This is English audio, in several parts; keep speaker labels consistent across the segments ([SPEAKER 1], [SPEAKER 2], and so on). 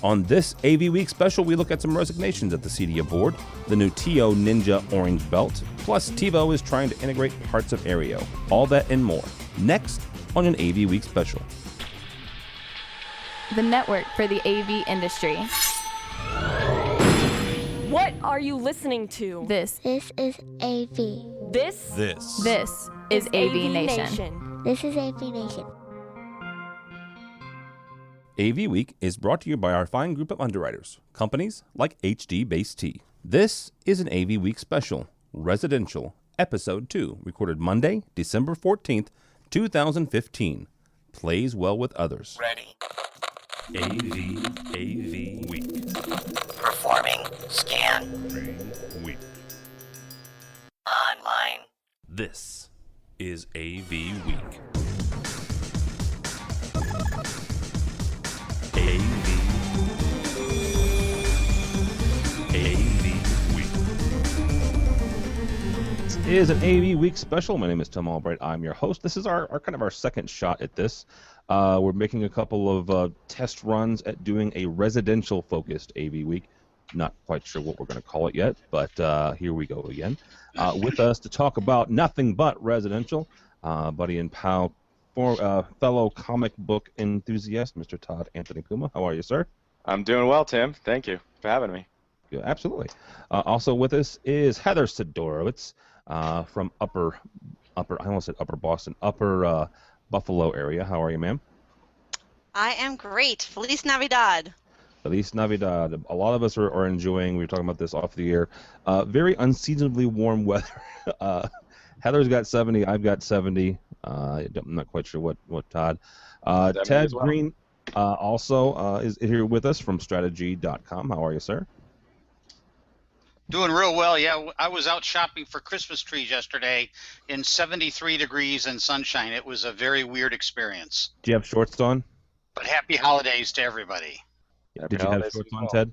[SPEAKER 1] On this AV Week special, we look at some resignations at the CEDIA board, the new Tivo Ninja Orange Belt, plus Tivo is trying to integrate parts of Aereo. All that and more. Next on an AV Week special.
[SPEAKER 2] The network for the AV industry.
[SPEAKER 3] What are you listening to?
[SPEAKER 2] This
[SPEAKER 4] is AV.
[SPEAKER 3] This
[SPEAKER 2] is AVNation.
[SPEAKER 4] This is AVNation.
[SPEAKER 1] AV Week is brought to you by our fine group of underwriters, companies like HD Base T. This is an AV Week special, Residential, Episode 2, recorded Monday, December 14th, 2015. Plays well with others.
[SPEAKER 5] Ready.
[SPEAKER 1] AV Week.
[SPEAKER 5] Performing scan.
[SPEAKER 1] Week.
[SPEAKER 5] Online.
[SPEAKER 1] This is AV Week. AV Week. This is an AV Week special. My name is Tom Albright. I'm your host. This is our kind of our second shot at this. We're making a couple of test runs at doing a residential-focused AV Week. Not quite sure what we're going to call it yet, but here we go again. With us to talk about nothing but residential, buddy and pal, fellow comic book enthusiast, Mr. Todd Anthony Puma. How are you, sir?
[SPEAKER 6] I'm doing well, Tim. Thank you for having me.
[SPEAKER 1] Yeah, absolutely. Also with us is Heather Sidorowicz from upper, I almost said upper Boston, upper Buffalo area. How are you, ma'am?
[SPEAKER 7] I am great. Feliz Navidad.
[SPEAKER 1] Feliz Navidad. A lot of us are enjoying, we were talking about this off the air, very unseasonably warm weather. Heather's got 70, I've got 70. I'm not quite sure what Todd. Ted well. Green also is here with us from strategy.com. How are you, sir?
[SPEAKER 8] Doing real well, yeah. I was out shopping for Christmas trees yesterday in 73 degrees and sunshine. It was a very weird experience.
[SPEAKER 1] Do you have shorts on?
[SPEAKER 8] But happy holidays to everybody.
[SPEAKER 1] Did you have shorts on, Ted?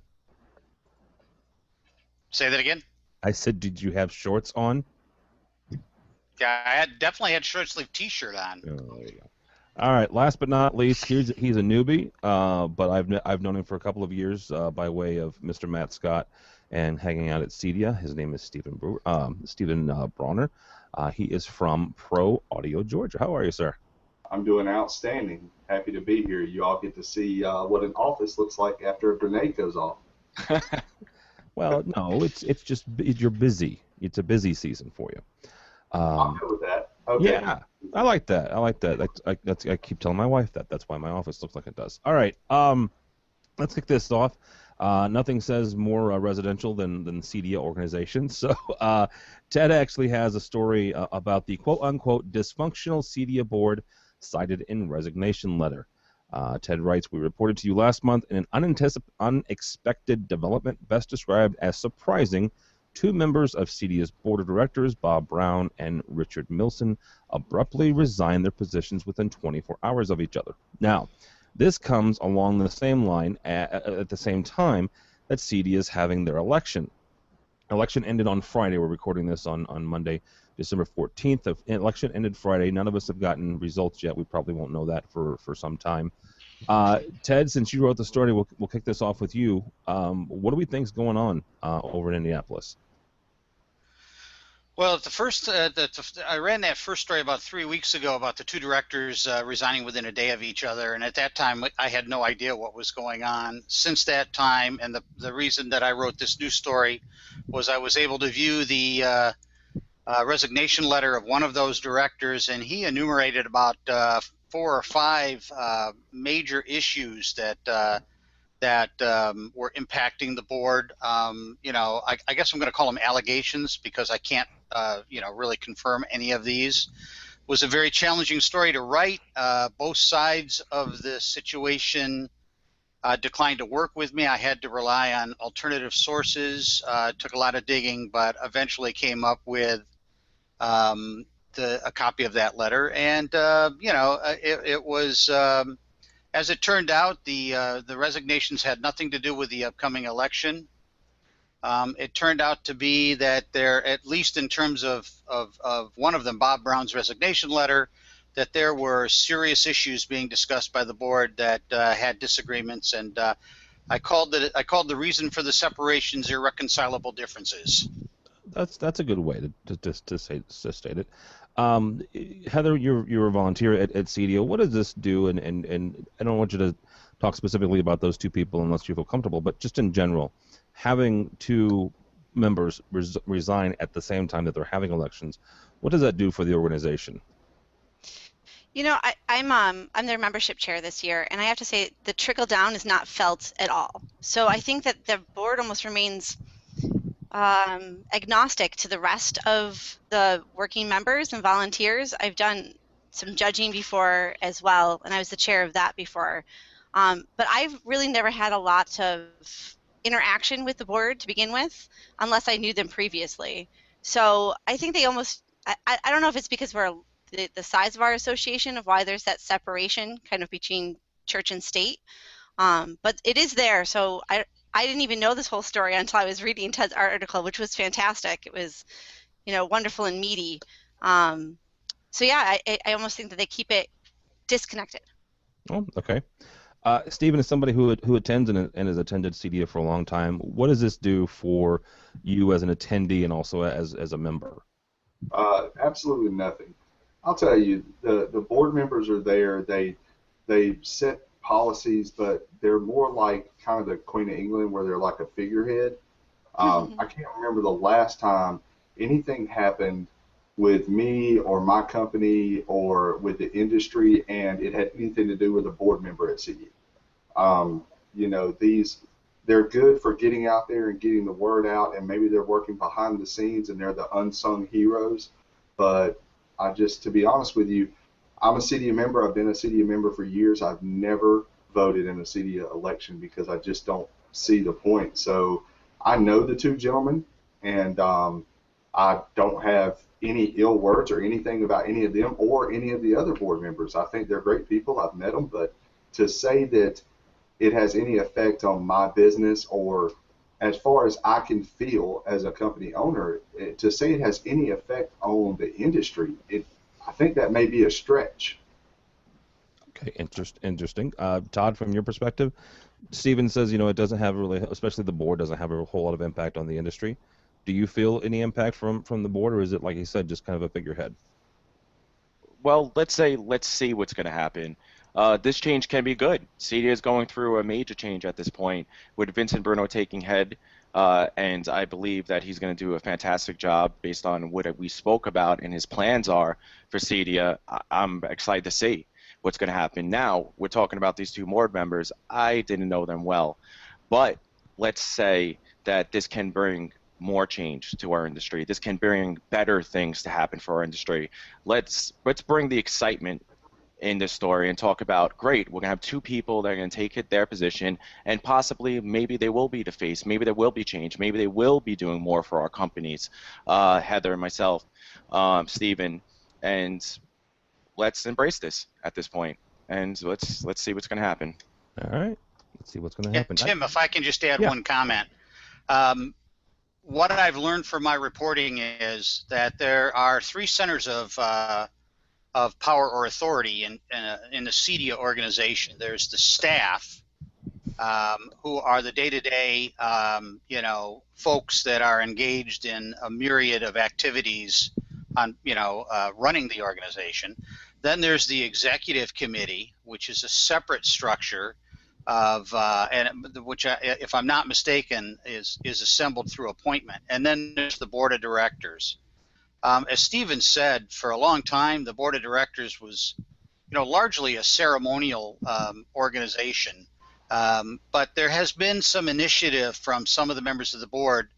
[SPEAKER 8] Say that again?
[SPEAKER 1] I said, did you have shorts on?
[SPEAKER 8] Yeah, I definitely had short-sleeve T-shirt on.
[SPEAKER 1] Oh, there you go. All right, last but not least, he's a newbie, but I've known him for a couple of years by way of Mr. Matt Scott and hanging out at CEDIA. His name is Stephen Bronner. He is from Pro Audio Georgia. How are you, sir?
[SPEAKER 9] I'm doing outstanding. Happy to be here. You all get to see what an office looks like after a grenade goes off.
[SPEAKER 1] Well, no, it's just you're busy. It's a busy season for you.
[SPEAKER 9] I'm good with that. Okay.
[SPEAKER 1] Yeah, I like that. I keep telling my wife that. That's why my office looks like it does. All right, let's kick this off. Nothing says more residential than CEDIA organization. So Ted actually has a story about the quote-unquote dysfunctional CEDIA board cited in resignation letter. Ted writes, we reported to you last month in an unexpected development best described as surprising. Two members of CEDIA's board of directors, Bob Brown and Richard Milson, abruptly resigned their positions within 24 hours of each other. Now, this comes along the same line at the same time that CEDIA is having their election. Election ended on Friday. We're recording this on Monday, December 14th. The election ended Friday. None of us have gotten results yet. We probably won't know that for some time. Ted, since you wrote the story, we'll kick this off with you. What do we think is going on over in Indianapolis?
[SPEAKER 8] Well, I ran that first story about 3 weeks ago about the two directors resigning within a day of each other, and at that time I had no idea what was going on. Since that time, and the reason that I wrote this new story was I was able to view the resignation letter of one of those directors, and he enumerated about 4 or 5 major issues that were impacting the board. I guess I'm going to call them allegations because I can't, really confirm any of these. It was a very challenging story to write. Both sides of the situation declined to work with me. I had to rely on alternative sources. Took a lot of digging, but eventually came up with a copy of that letter. And, it was... as it turned out, the resignations had nothing to do with the upcoming election. It turned out to be that there, at least in terms of one of them, Bob Brown's resignation letter, that there were serious issues being discussed by the board that had disagreements. And I called the reason for the separations irreconcilable differences.
[SPEAKER 1] That's a good way to state it. Heather, you're a volunteer at CEDIA. What does this do? And I don't want you to talk specifically about those two people unless you feel comfortable, but just in general, having two members resign at the same time that they're having elections, what does that do for the organization?
[SPEAKER 7] You know, I'm their membership chair this year, and I have to say the trickle down is not felt at all. So I think that the board almost remains agnostic to the rest of the working members and volunteers. I've done some judging before as well, and I was the chair of that before. But I've really never had a lot of interaction with the board to begin with, unless I knew them previously. So I think they almost, I don't know if it's because we're the size of our association of why there's that separation kind of between church and state. But it is there. So I didn't even know this whole story until I was reading Ted's article, which was fantastic. It was, wonderful and meaty. So yeah, I almost think that they keep it disconnected.
[SPEAKER 1] Oh, okay. Stephen, as somebody who attends and has attended CEDIA for a long time, what does this do for you as an attendee and also as a member?
[SPEAKER 9] Absolutely nothing. I'll tell you, the board members are there. They set policies, but they're more like kind of the Queen of England, where they're like a figurehead. I can't remember the last time anything happened with me or my company or with the industry, and it had anything to do with a board member at CEDIA. They're good for getting out there and getting the word out, and maybe they're working behind the scenes and they're the unsung heroes. But to be honest with you, I'm a CEDIA member. I've been a CEDIA member for years. I've never voted in a CEDIA election because I just don't see the point. So I know the two gentlemen, and I don't have any ill words or anything about any of them or any of the other board members. I think they're great people. I've met them, but to say that it has any effect on my business, or as far as I can feel as a company owner, to say it has any effect on the industry, I think that may be a stretch.
[SPEAKER 1] Okay, interesting. Todd, from your perspective, Stephen says, it doesn't have really, especially the board, doesn't have a whole lot of impact on the industry. Do you feel any impact from the board, or is it, like you said, just kind of a figurehead?
[SPEAKER 6] Well, let's see what's going to happen. This change can be good. CEDIA is going through a major change at this point with Vincent Bruno taking head, and I believe that he's going to do a fantastic job based on what we spoke about and his plans are for CEDIA. I'm excited to see what's going to happen. Now, we're talking about these two board members. I didn't know them well, but let's say that this can bring more change to our industry. This can bring better things to happen for our industry. Let's bring the excitement in this story and talk about, great, we're going to have two people that are going to take their position, and possibly maybe they will be the face, maybe there will be change, maybe they will be doing more for our companies, Heather and myself, Stephen, and let's embrace this at this point, and let's see what's going to happen.
[SPEAKER 1] All right, let's see what's going to happen.
[SPEAKER 8] Tim, if I can just add one comment. What I've learned from my reporting is that there are three centers of power or authority in the CEDIA organization. There's the staff, who are the day-to-day, folks that are engaged in a myriad of activities on, running the organization. Then there's the executive committee, which is a separate structure of, which, if I'm not mistaken, is assembled through appointment. And then there's the board of directors. As Stephen said, for a long time, the board of directors was, largely a ceremonial organization. But there has been some initiative from some of the members of the board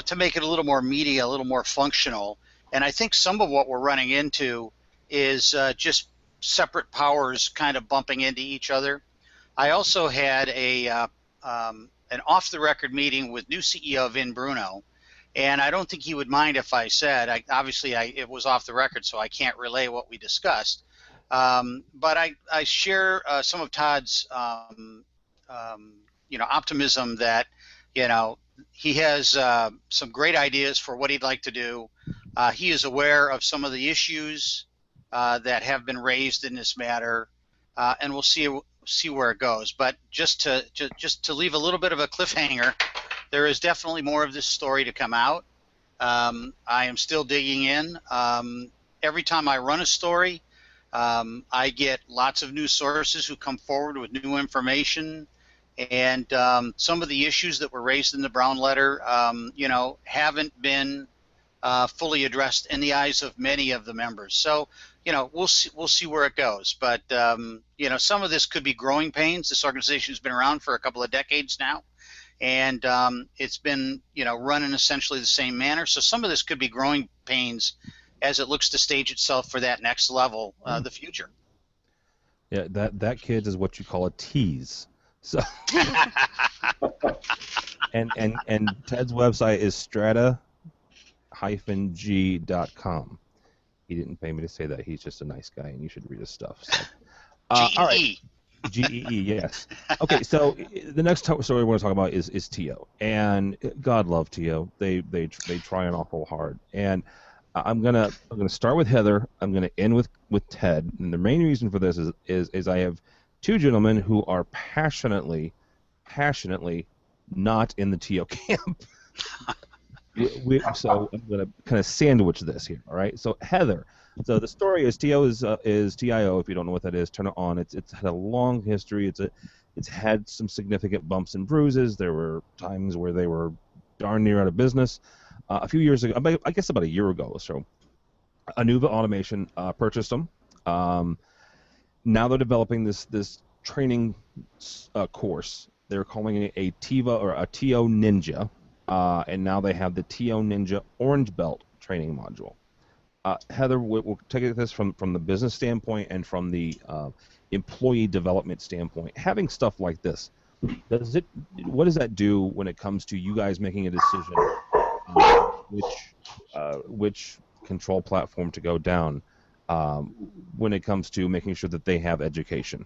[SPEAKER 8] to make it a little more meaty, a little more functional. And I think some of what we're running into is just separate powers kind of bumping into each other. I also had an off-the-record meeting with new CEO Vin Bruno. And I don't think he would mind if I said, it was off the record, so I can't relay what we discussed. But I share some of Todd's, optimism that, he has some great ideas for what he'd like to do. He is aware of some of the issues that have been raised in this matter, and we'll see see where it goes. But just to leave a little bit of a cliffhanger, there is definitely more of this story to come out. I am still digging in. Every time I run a story, I get lots of new sources who come forward with new information, and some of the issues that were raised in the Brown letter, haven't been fully addressed in the eyes of many of the members. So, we'll see where it goes. But some of this could be growing pains. This organization has been around for a couple of decades now, and it's been run in essentially the same manner. So some of this could be growing pains as it looks to stage itself for that next level, the future.
[SPEAKER 1] Yeah, that kids is what you call a tease. So, and Ted's website is strata-g.com. He didn't pay me to say that. He's just a nice guy, and you should read his stuff. So. All right. GEE, yes. Okay, so the next story we're going to talk about is Tio, and God love Tio. They try an awful hard, and I'm gonna start with Heather. I'm gonna end with Ted, and the main reason for this is I have two gentlemen who are passionately not in the Tio camp. So I'm gonna kind of sandwich this here. All right. So Heather. So the story is Tio is TIO. If you don't know what that is, turn it on. It's had a long history. It's had some significant bumps and bruises. There were times where they were darn near out of business. A few years ago, I guess about a year ago or so, Anuva Automation purchased them. Now they're developing this training course. They're calling it a Tivo or a Tio Ninja, and now they have the Tio Ninja Orange Belt training module. Heather, we'll take this from the business standpoint and from the employee development standpoint. Having stuff like this, what does that do when it comes to you guys making a decision which control platform to go down when it comes to making sure that they have education?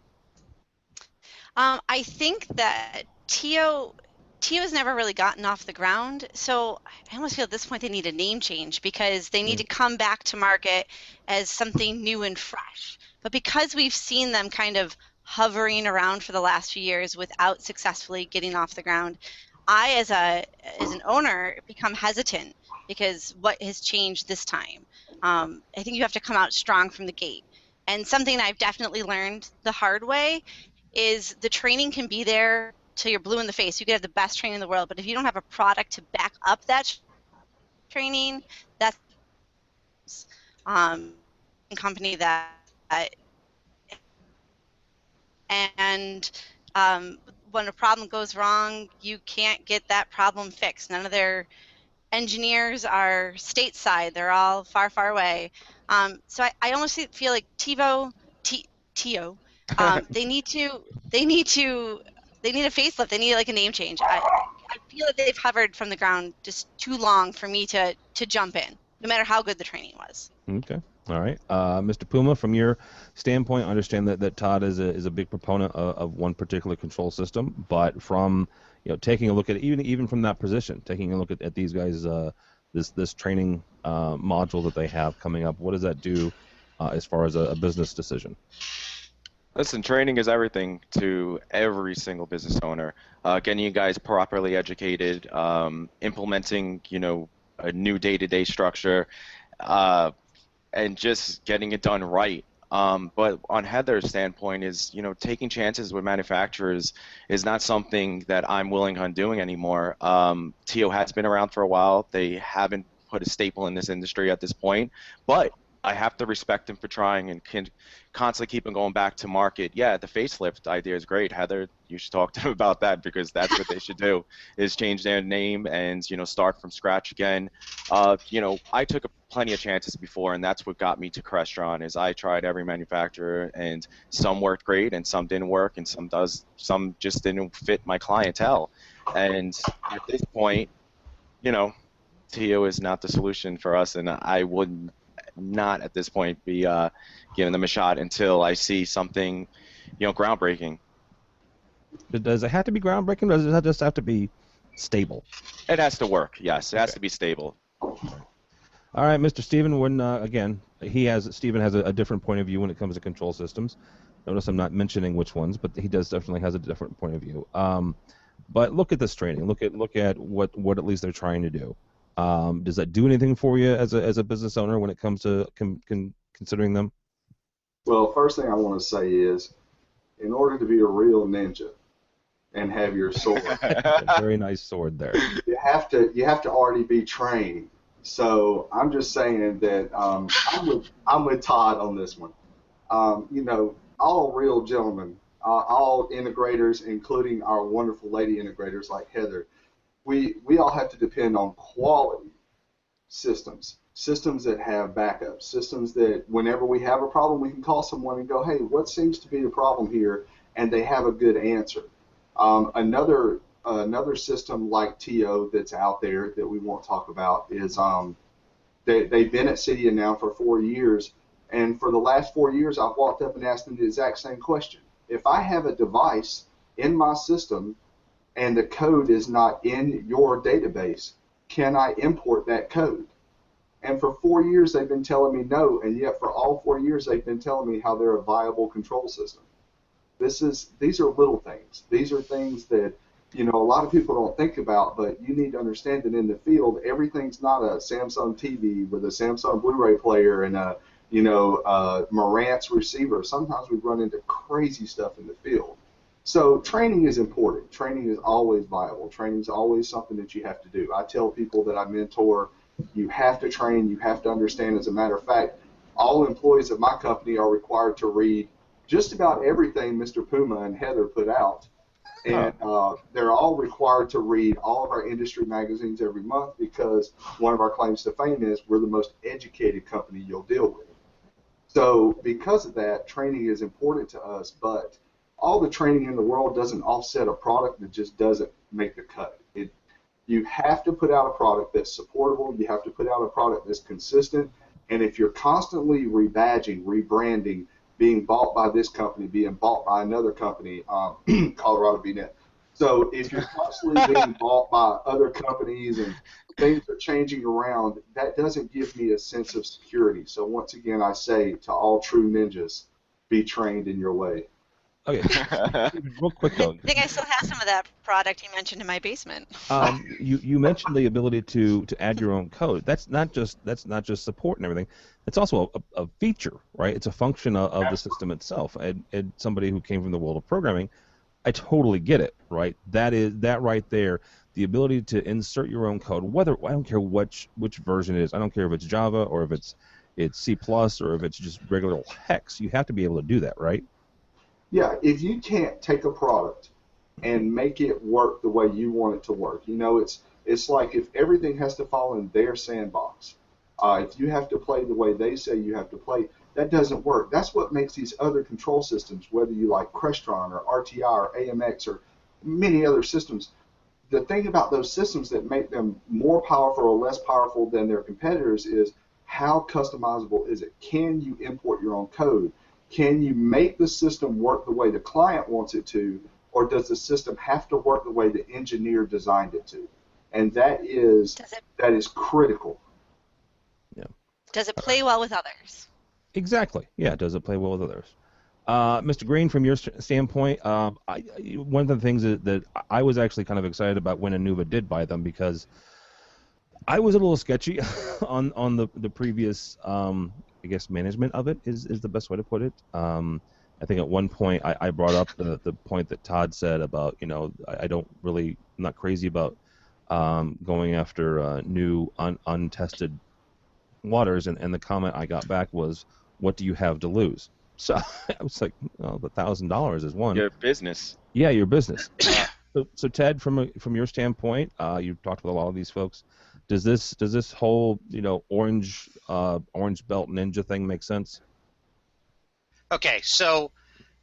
[SPEAKER 7] I think that Tio's never really gotten off the ground, so I almost feel at this point they need a name change because they need to come back to market as something new and fresh. But because we've seen them kind of hovering around for the last few years without successfully getting off the ground, I, as an owner, become hesitant because what has changed this time? I think you have to come out strong from the gate. And something I've definitely learned the hard way is the training can be there till you're blue in the face. You could have the best training in the world, but if you don't have a product to back up that training, that's a company that and when a problem goes wrong, you can't get that problem fixed. None of their engineers are stateside. They're all far, far away. So I almost feel like Tio, they need a facelift. They need like a name change. I feel like they've hovered from the ground just too long for me to jump in, no matter how good the training was.
[SPEAKER 1] Okay. All right. Mr. Puma, from your standpoint, I understand that Todd is a big proponent of one particular control system, but from taking a look at even from that position, taking a look at these guys, this training module that they have coming up, what does that do as far as a business decision?
[SPEAKER 6] Listen, training is everything to every single business owner. Getting you guys properly educated, implementing, a new day-to-day structure, and just getting it done right. But on Heather's standpoint is, taking chances with manufacturers is not something that I'm willing on doing anymore. Tio has been around for a while. They haven't put a staple in this industry at this point, but I have to respect them for trying and can constantly keep them going back to market. Yeah, the facelift idea is great. Heather, you should talk to them about that because that's what they should do, is change their name and, start from scratch again. I took plenty of chances before, and that's what got me to Crestron, is I tried every manufacturer, and some worked great and some didn't work, and some just didn't fit my clientele. And at this point, Tio is not the solution for us, and I wouldn't not at this point be giving them a shot until I see something, groundbreaking.
[SPEAKER 1] But does it have to be groundbreaking, or does it just have to be stable?
[SPEAKER 6] It has to work, yes. It has to be stable.
[SPEAKER 1] All right, Mr. Steven, when again, Steven has a different point of view when it comes to control systems. Notice I'm not mentioning which ones, but he does definitely has a different point of view. But look at this training. Look at what at least they're trying to do. Does that do anything for you as a business owner when it comes to considering them?
[SPEAKER 9] Well, first thing I want to say is, in order to be a real ninja and have your sword,
[SPEAKER 1] A very nice sword there.
[SPEAKER 9] you have to already be trained. So I'm just saying that I'm with Todd on this one. All real gentlemen, all integrators, including our wonderful lady integrators like Heather, we all have to depend on quality systems that have backups, systems that whenever we have a problem, we can call someone and go, hey, what seems to be the problem here? And they have a good answer. Another system like TO that's out there that we won't talk about is they've been at CEDIA now for 4 years, and for the last 4 years, I've walked up and asked them the exact same question. If I have a device in my system and the code is not in your database, can I import that code? And for 4 years, they've been telling me no, and yet for all 4 years, they've been telling me how they're a viable control system. These are little things. These are things that a lot of people don't think about, but you need to understand that in the field, everything's not a Samsung TV with a Samsung Blu-ray player and a Marantz receiver. Sometimes we run into crazy stuff in the field. So training is important. Training is always viable. Training is always something that you have to do. I tell people that I mentor, you have to train, you have to understand. As a matter of fact, all employees of my company are required to read just about everything Mr. Puma and Heather put out. And they're all required to read all of our industry magazines every month because one of our claims to fame is we're the most educated company you'll deal with. So because of that, training is important to us, but all the training in the world doesn't offset a product that just doesn't make the cut. You have to put out a product that's supportable. You have to put out a product that's consistent. And if you're constantly rebadging, rebranding, being bought by this company, being bought by another company, Colorado VNet. So if you're constantly being bought by other companies and things are changing around, that doesn't give me a sense of security. So once again, I say to all true ninjas, be trained in your way.
[SPEAKER 1] Okay, real quick though.
[SPEAKER 7] I think I still have some of that product you mentioned in my basement.
[SPEAKER 1] You mentioned the ability to add your own code. That's not just support and everything. It's also a feature, right? It's a function of the system itself. And somebody who came from the world of programming, I totally get it, right? That right there, the ability to insert your own code. Whether I don't care which version it is. I don't care if it's Java or if it's C++ or if it's just regular hex. You have to be able to do that, right?
[SPEAKER 9] Yeah, if you can't take a product and make it work the way you want it to work, it's like if everything has to fall in their sandbox. If you have to play the way they say you have to play, that doesn't work. That's what makes these other control systems, whether you like Crestron or RTI or AMX or many other systems, the thing about those systems that make them more powerful or less powerful than their competitors is how customizable is it? Can you import your own code? Can you make the system work the way the client wants it to, or does the system have to work the way the engineer designed it to? And that is critical.
[SPEAKER 1] Yeah.
[SPEAKER 7] Does it play well with others?
[SPEAKER 1] Exactly. Yeah. Does it play well with others? Mr. Green, from your standpoint, one of the things that I was actually kind of excited about when Anuva did buy them because I was a little sketchy on the previous I guess management of it is the best way to put it. I think at one point I brought up the point that Todd said about I'm not crazy about going after new untested waters, and the comment I got back was, what do you have to lose? So I was like, well, $1,000 is one.
[SPEAKER 6] Your business.
[SPEAKER 1] Yeah, your business. So Ted, from your standpoint, you've talked with a lot of these folks. Does this whole orange belt ninja thing make sense?
[SPEAKER 8] Okay, so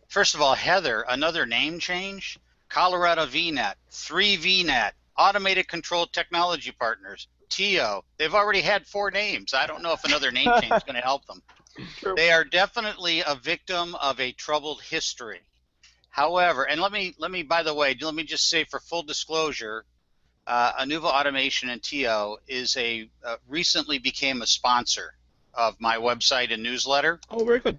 [SPEAKER 8] first of all, Heather, another name change. Colorado VNet, 3VNet, Automated Control Technology Partners, TO. They've already had 4 names. I don't know if another name change is going to help them.
[SPEAKER 6] True.
[SPEAKER 8] They are definitely a victim of a troubled history. However, and let me by the way, let me just say for full disclosure, Anuva Automation and TO is recently became a sponsor of my website and newsletter.
[SPEAKER 1] Oh, very good.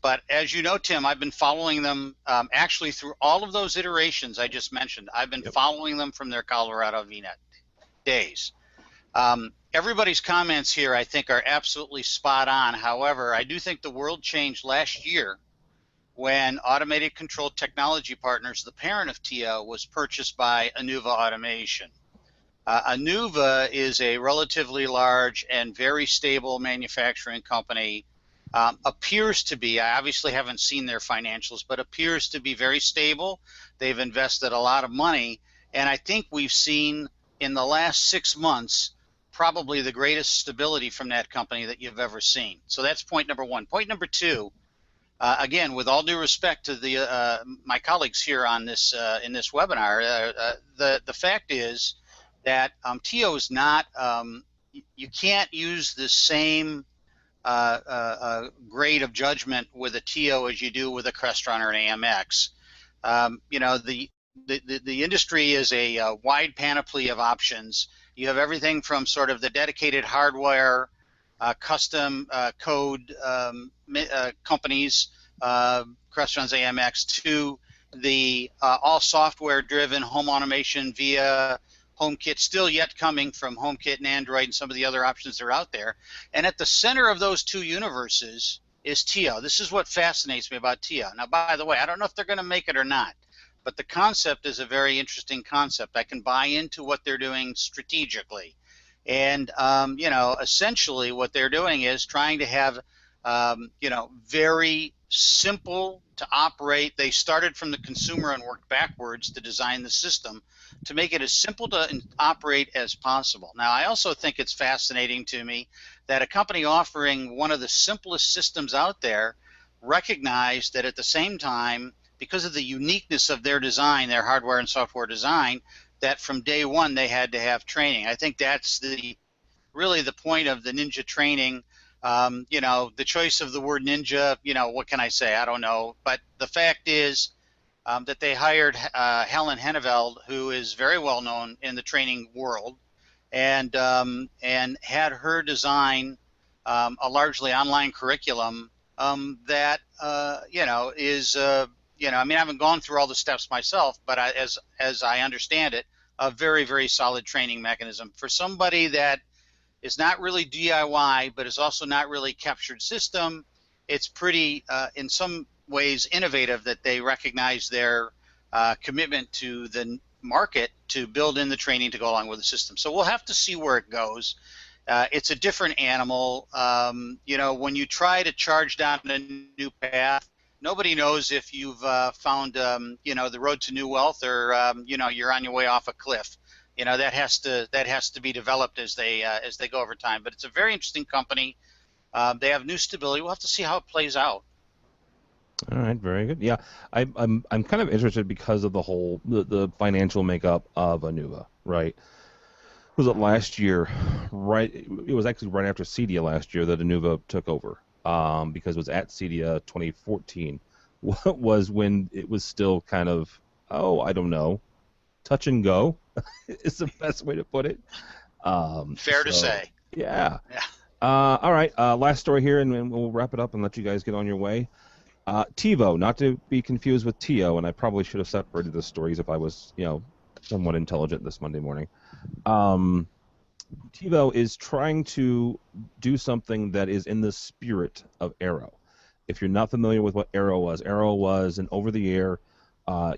[SPEAKER 8] But as you know, Tim, I've been following them actually through all of those iterations I just mentioned. I've been following them from their Colorado VNet days. Everybody's comments here, I think, are absolutely spot on. However, I do think the world changed last year when Automated Control Technology Partners, the parent of TIO, was purchased by AVNuva Automation. AVNuva is a relatively large and very stable manufacturing company. Appears to be, I obviously haven't seen their financials, but appears to be very stable. They've invested a lot of money, and I think we've seen in the last 6 months probably the greatest stability from that company that you've ever seen. So that's point number one. Point number two, again, with all due respect to the my colleagues here on this in this webinar, the fact is that TIO is not, you can't use the same grade of judgment with a TIO as you do with a Crestron or an AMX. You know, the industry is a wide panoply of options. You have everything from sort of the dedicated hardware, custom code companies, Crestron's AMX, to the all software-driven home automation via HomeKit, still yet coming from HomeKit and Android and some of the other options that are out there. And at the center of those two universes is TIO. This is what fascinates me about TIO. Now, by the way, I don't know if they're going to make it or not, but the concept is a very interesting concept. I can buy into what they're doing strategically. And, you know, essentially what they're doing is trying to have, you know, very simple to operate. They started from the consumer and worked backwards to design the system to make it as simple to operate as possible. Now, I also think it's fascinating to me that a company offering one of the simplest systems out there recognized that at the same time, because of the uniqueness of their design, their hardware and software design, that from day one they had to have training. I think that's really the point of the ninja training. You know, the choice of the word ninja, you know, what can I say? I don't know. But the fact is that they hired Helen Henneveld, who is very well known in the training world, and had her design a largely online curriculum that, you know, is, you know, I mean, I haven't gone through all the steps myself, but as I understand it, a very, very solid training mechanism for somebody that is not really DIY, but is also not really captured system. It's pretty, in some ways, innovative that they recognize their commitment to the market to build in the training to go along with the system. So we'll have to see where it goes. It's a different animal. You know, when you try to charge down a new path, nobody knows if you've found, you know, the road to new wealth, or you know, you're on your way off a cliff. You know, that has to be developed as they go over time. But it's a very interesting company. They have new stability. We'll have to see how it plays out.
[SPEAKER 1] All right, very good. Yeah, I'm kind of interested because of the whole the financial makeup of AVNuva, right? Was it last year? Right, it was actually right after CEDIA last year that AVNuva took over, because it was at CEDIA 2014. Was when it was still kind of, oh, I don't know, touch and go is the best way to put it.
[SPEAKER 8] Fair to say.
[SPEAKER 1] Yeah. All right, last story here, and we'll wrap it up and let you guys get on your way. Tivo, not to be confused with Tio, and I probably should have separated the stories if I was, you know, somewhat intelligent this Monday morning. Tivo is trying to do something that is in the spirit of Aereo. If you're not familiar with what Aereo was an over-the-air,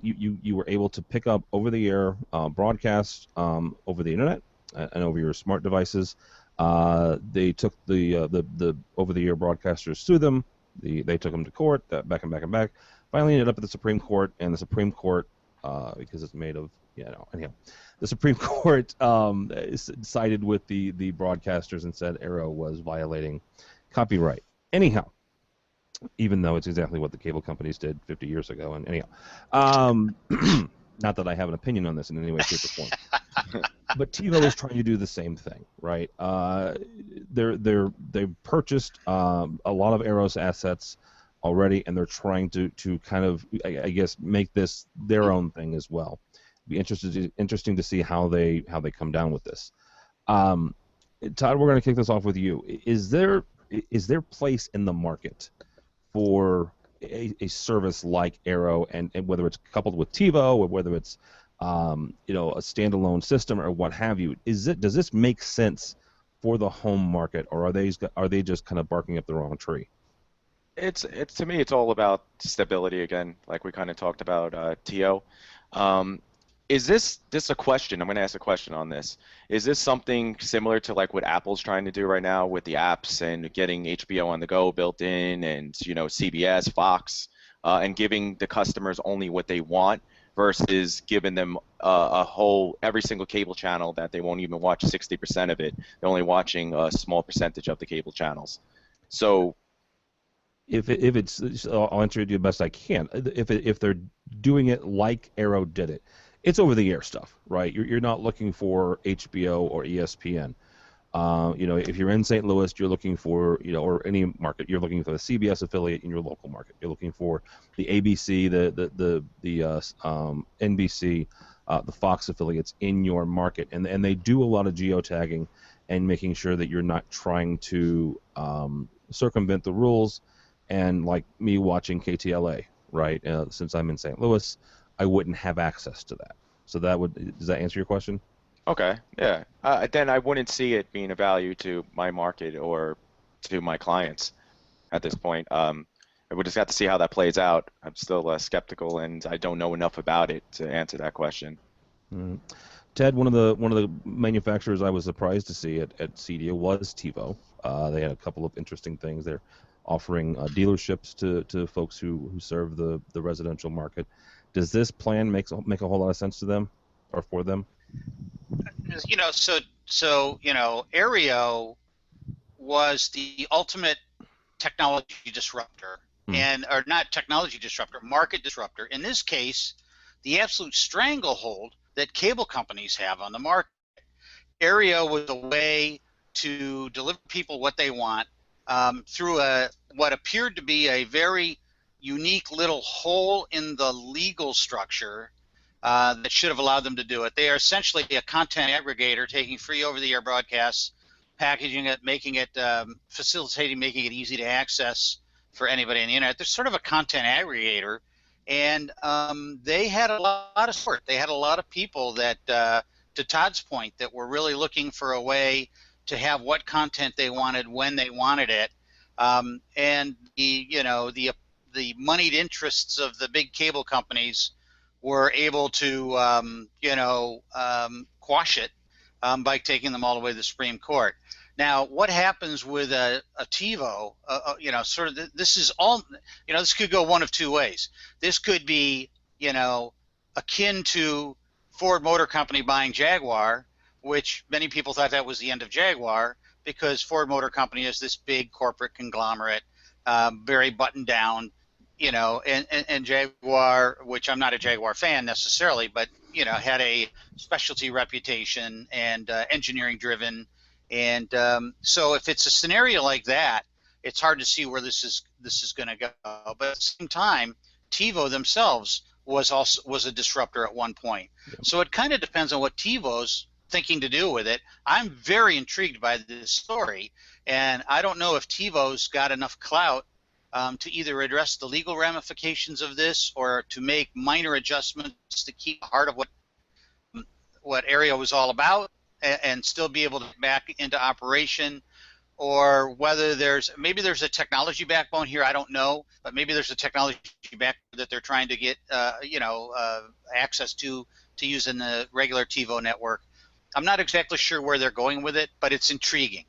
[SPEAKER 1] you were able to pick up over-the-air broadcasts over the internet and over your smart devices. They took the over-the-air broadcasters, sued them. They took them to court, back and back and back. Finally ended up at the Supreme Court, and the Supreme Court, because it's made of, you know, anyhow, the Supreme Court sided with the broadcasters and said Aereo was violating copyright. Anyhow, even though it's exactly what the cable companies did 50 years ago, and anyhow, not that I have an opinion on this in any way, shape, or form. But Tivo is trying to do the same thing, right? They've purchased a lot of Aereo's assets already, and they're trying to kind of, I guess, make this their own thing as well. Be interesting to see how they come down with this. Todd, we're going to kick this off with you. Is there place in the market for a service like Aereo, and whether it's coupled with Tivo or whether it's a standalone system or what have you, does this make sense for the home market, or are they just kind of barking up the wrong tree?
[SPEAKER 6] It's to me, it's all about stability again, like we kind of talked about TO. Is this a question? I'm going to ask a question on this. Is this something similar to like what Apple's trying to do right now with the apps and getting HBO on the go built in, and CBS, Fox, and giving the customers only what they want versus giving them every single cable channel that they won't even watch 60% of it. They're only watching a small percentage of the cable channels. So
[SPEAKER 1] if it's, I'll answer it the best I can. If they're doing it like Aereo did it, it's over the air stuff, right? You're not looking for HBO or ESPN. If you're in St. Louis, you're looking for, or any market, you're looking for the CBS affiliate in your local market. You're looking for the ABC, the NBC, the Fox affiliates in your market, and they do a lot of geotagging and making sure that you're not trying to circumvent the rules. And like me watching KTLA, right? Since I'm in St. Louis, I wouldn't have access to that. So does that answer your question?
[SPEAKER 6] okay, yeah. Then I wouldn't see it being a value to my market or to my clients at this point. We just got to see how that plays out. I'm still skeptical, and I don't know enough about it to answer that question.
[SPEAKER 1] Mm. Ted, one of the manufacturers I was surprised to see at CEDIA was Tivo. They had a couple of interesting things. They're offering dealerships to folks who serve the residential market. Does this plan make a whole lot of sense to them or for them?
[SPEAKER 8] Aereo was the ultimate technology disruptor, or not technology disruptor, market disruptor. In this case, the absolute stranglehold that cable companies have on the market. Aereo was a way to deliver people what they want through what appeared to be a very unique little hole in the legal structure that should have allowed them to do it. They are essentially a content aggregator, taking free over-the-air broadcasts, packaging it, making it facilitating, making it easy to access for anybody on the internet. They're sort of a content aggregator, and they had a lot of support. They had a lot of people that, to Todd's point, that were really looking for a way to have what content they wanted when they wanted it, and the moneyed interests of the big cable companies were able to quash it by taking them all the way to the Supreme Court. Now, what happens with a TiVo? This is all. This could go one of two ways. This could be akin to Ford Motor Company buying Jaguar, which many people thought that was the end of Jaguar, because Ford Motor Company is this big corporate conglomerate, very buttoned down, and Jaguar, which I'm not a Jaguar fan necessarily, but had a specialty reputation and engineering driven, and so if it's a scenario like that, it's hard to see where this is going to go. But at the same time, TiVo themselves was a disruptor at one point. Yep. So it kind of depends on what TiVo's thinking to do with it. I'm very intrigued by this story, and I don't know if TiVo's got enough clout to either address the legal ramifications of this or to make minor adjustments to keep the heart of what Aereo was all about and still be able to get back into operation, or whether maybe there's a technology backbone here. I don't know, but maybe there's a technology backbone that they're trying to get access to use in the regular TiVo network. I'm not exactly sure where they're going with it, but it's intriguing.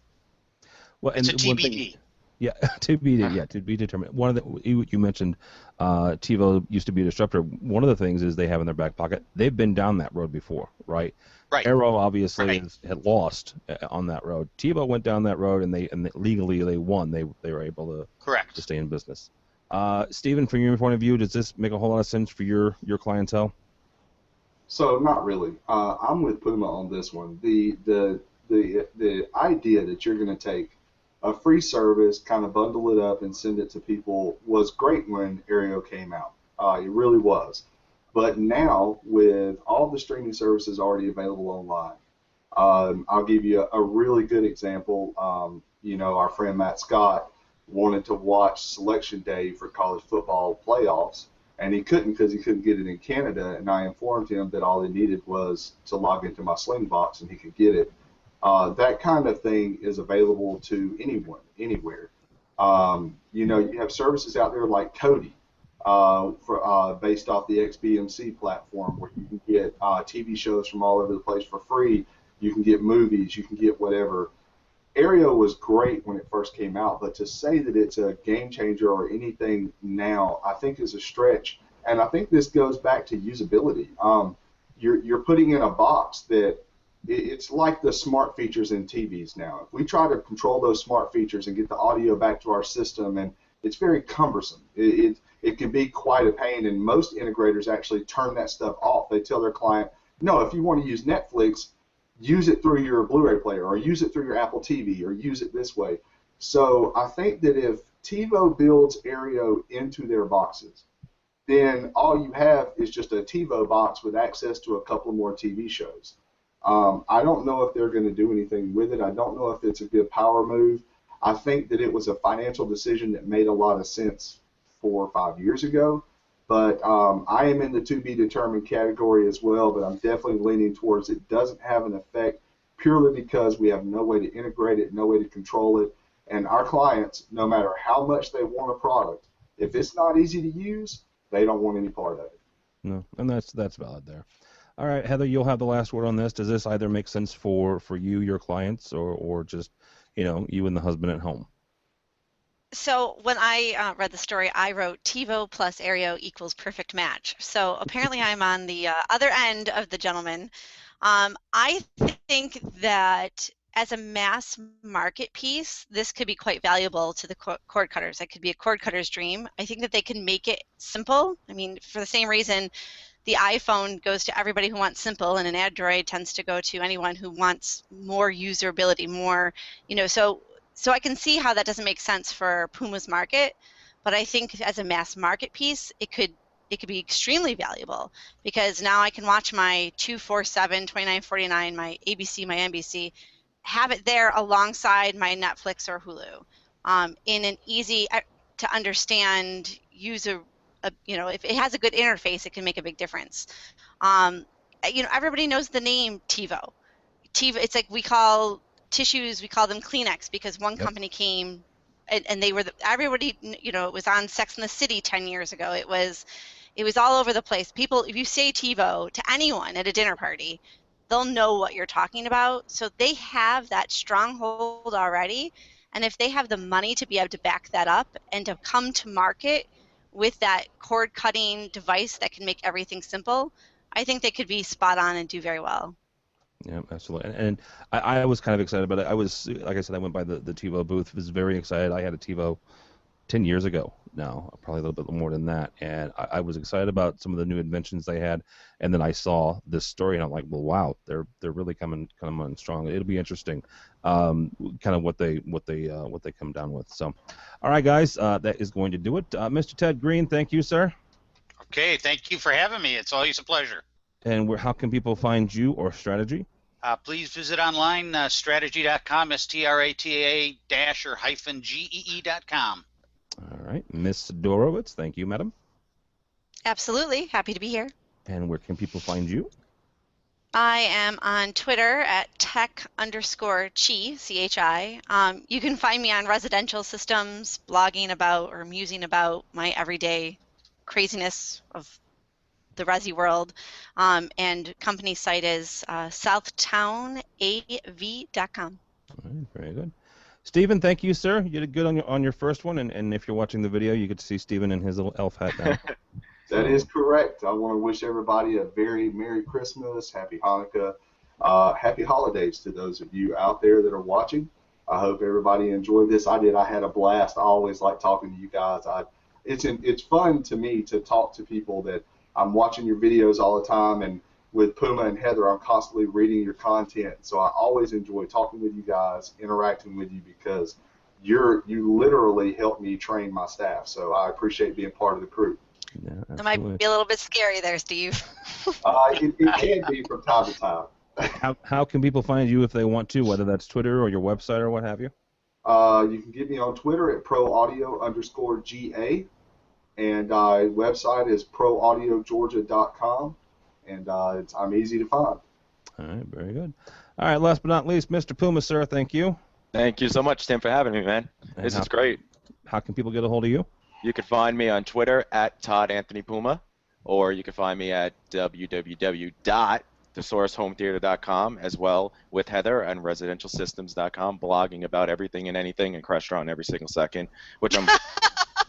[SPEAKER 1] Well,
[SPEAKER 8] it's a TBD.
[SPEAKER 1] Yeah, to be determined. One of you mentioned TiVo used to be a disruptor. One of the things is they have in their back pocket, they've been down that road before, right?
[SPEAKER 8] Right.
[SPEAKER 1] Aereo obviously had lost on that road. TiVo went down that road, and legally they won. They were able to stay in business. Stephen, from your point of view, does this make a whole lot of sense for your clientele?
[SPEAKER 9] So not really. I'm with Puma on this one. The idea that you're going to take a free service, kind of bundle it up and send it to people was great when Aereo came out. It really was. But now, with all the streaming services already available online, I'll give you a really good example. Our friend Matt Scott wanted to watch Selection Day for college football playoffs, and he couldn't because he couldn't get it in Canada. And I informed him that all he needed was to log into my Slingbox and he could get it. That kind of thing is available to anyone, anywhere. You have services out there like Cody, based off the XBMC platform, where you can get TV shows from all over the place for free. You can get movies, you can get whatever. Aereo was great when it first came out, but to say that it's a game changer or anything now, I think is a stretch. And I think this goes back to usability. You're putting in a box that it's like the smart features in TVs now. If we try to control those smart features and get the audio back to our system, and it's very cumbersome. It can be quite a pain, and most integrators actually turn that stuff off. They tell their client, no, if you want to use Netflix, use it through your Blu-ray player, or use it through your Apple TV, or use it this way. So I think that if Tivo builds Aereo into their boxes, then all you have is just a Tivo box with access to a couple more TV shows. I don't know if they're going to do anything with it. I don't know if it's a good power move. I think that it was a financial decision that made a lot of sense 4 or 5 years ago. But I am in the to be determined category as well, but I'm definitely leaning towards it doesn't have an effect purely because we have no way to integrate it, no way to control it. And our clients, no matter how much they want a product, if it's not easy to use, they don't want any part of it.
[SPEAKER 1] No, and that's valid there. All right, Heather, you'll have the last word on this. Does this either make sense for you, your clients, or just, you and the husband at home?
[SPEAKER 7] So when I read the story, I wrote TiVo plus Aereo equals perfect match. So apparently I'm on the other end of the gentleman. I think that as a mass market piece, this could be quite valuable to the cord cutters. That could be a cord cutter's dream. I think that they can make it simple. I mean, for the same reason the iPhone goes to everybody who wants simple, and an Android tends to go to anyone who wants more usability, more, so I can see how that doesn't make sense for Puma's market, but I think as a mass market piece, it could be extremely valuable, because now I can watch my 247, 29.49, my ABC, my NBC, have it there alongside my Netflix or Hulu, in an easy to understand user. If it has a good interface, it can make a big difference. Everybody knows the name Tivo. Tivo, it's like we call tissues, we call them Kleenex, because one company came and they were everybody, it was on Sex and the City 10 years ago. It was all over the place. People, if you say Tivo to anyone at a dinner party, they'll know what you're talking about. So they have that stronghold already, and if they have the money to be able to back that up and to come to market with that cord cutting device that can make everything simple, I think they could be spot on and do very well.
[SPEAKER 1] Yeah, absolutely. And I was kind of excited about it. I was, like I said, I went by the TiVo booth, was very excited. I had a TiVo 10 years ago now, probably a little bit more than that. And I was excited about some of the new inventions they had. And then I saw this story, and I'm like, well, wow, they're really coming on strong. It'll be interesting, kind of what they come down with. So, all right, guys, that is going to do it. Mr. Ted Green, thank you, sir.
[SPEAKER 8] Okay, thank you for having me. It's always a pleasure.
[SPEAKER 1] And how can people find you or Strategy?
[SPEAKER 8] Please visit online, strategy.com, STRATA- or -GEE.com.
[SPEAKER 1] All right. Miss Dorowitz, thank you, madam.
[SPEAKER 7] Absolutely. Happy to be here.
[SPEAKER 1] And where can people find you?
[SPEAKER 7] I am on Twitter at tech_chi, C-H-I. You can find me on residential systems, blogging about or musing about my everyday craziness of the Resi world. And company site is southtownAV.com.
[SPEAKER 1] All right, very good. Stephen, thank you, sir. You did good on your first one, and if you're watching the video, you get to see Stephen in his little elf hat now.
[SPEAKER 9] That is correct. I want to wish everybody a very Merry Christmas, Happy Hanukkah, Happy Holidays to those of you out there that are watching. I hope everybody enjoyed this. I did. I had a blast. I always like talking to you guys. It's fun to me to talk to people that I'm watching your videos all the time, and with Puma and Heather, I'm constantly reading your content. So I always enjoy talking with you guys, interacting with you, because you literally help me train my staff. So I appreciate being part of the crew.
[SPEAKER 1] Yeah,
[SPEAKER 7] that might be a little bit scary there, Steve.
[SPEAKER 9] It can be from time to time.
[SPEAKER 1] How can people find you if they want to, whether that's Twitter or your website or what have you?
[SPEAKER 9] You can get me on Twitter at proaudio_GA, and website is proaudiogeorgia.com, and I'm easy to find.
[SPEAKER 1] All right, very good. All right, last but not least, Mr. Puma, sir, thank you.
[SPEAKER 6] Thank you so much, Tim, for having me, man.
[SPEAKER 1] And
[SPEAKER 6] This is great.
[SPEAKER 1] How can people get a hold of you?
[SPEAKER 6] You can find me on Twitter at Todd Anthony Puma, or you can find me at www.thesourcehometheater.com, as well with Heather on residentialsystems.com, blogging about everything and anything and Crestron every single second, which I'm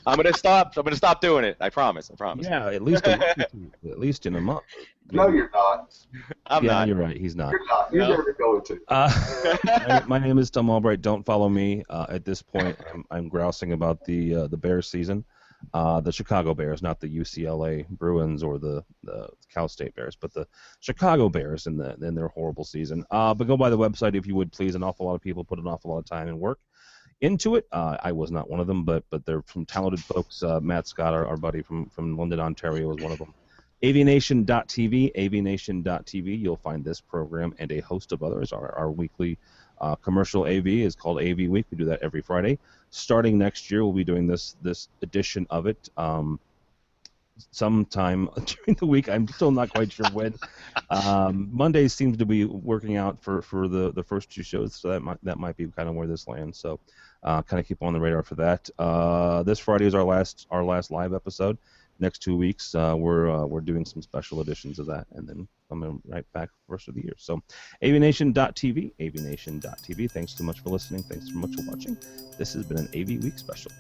[SPEAKER 6] gonna stop doing it. I promise.
[SPEAKER 1] Yeah, at least a month or two, at least in a month.
[SPEAKER 9] No, you're not.
[SPEAKER 6] I'm not.
[SPEAKER 1] You're right. He's not.
[SPEAKER 9] You're not. You're never going to.
[SPEAKER 1] My name is Tom Albright. Don't follow me at this point. I'm grousing about the Bears season, the Chicago Bears, not the UCLA Bruins or the Cal State Bears, but the Chicago Bears in their horrible season. But go by the website if you would, please. An awful lot of people put an awful lot of time and work into it. I was not one of them, but they're from talented folks. Matt Scott, our buddy from London, Ontario, is one of them. AVNation.tv, you'll find this program and a host of others. Our weekly commercial AV is called AVWeek. We do that every Friday. Starting next year, we'll be doing this edition of it sometime during the week. I'm still not quite sure when. Mondays seems to be working out for the first two shows, so that might be kind of where this lands. So kind of keep on the radar for that. This Friday is our last live episode. Next 2 weeks, we're doing some special editions of that, and then coming right back for the rest of the year. So, AVNation.tv. Thanks so much for listening. Thanks so much for watching. This has been an AV Week special.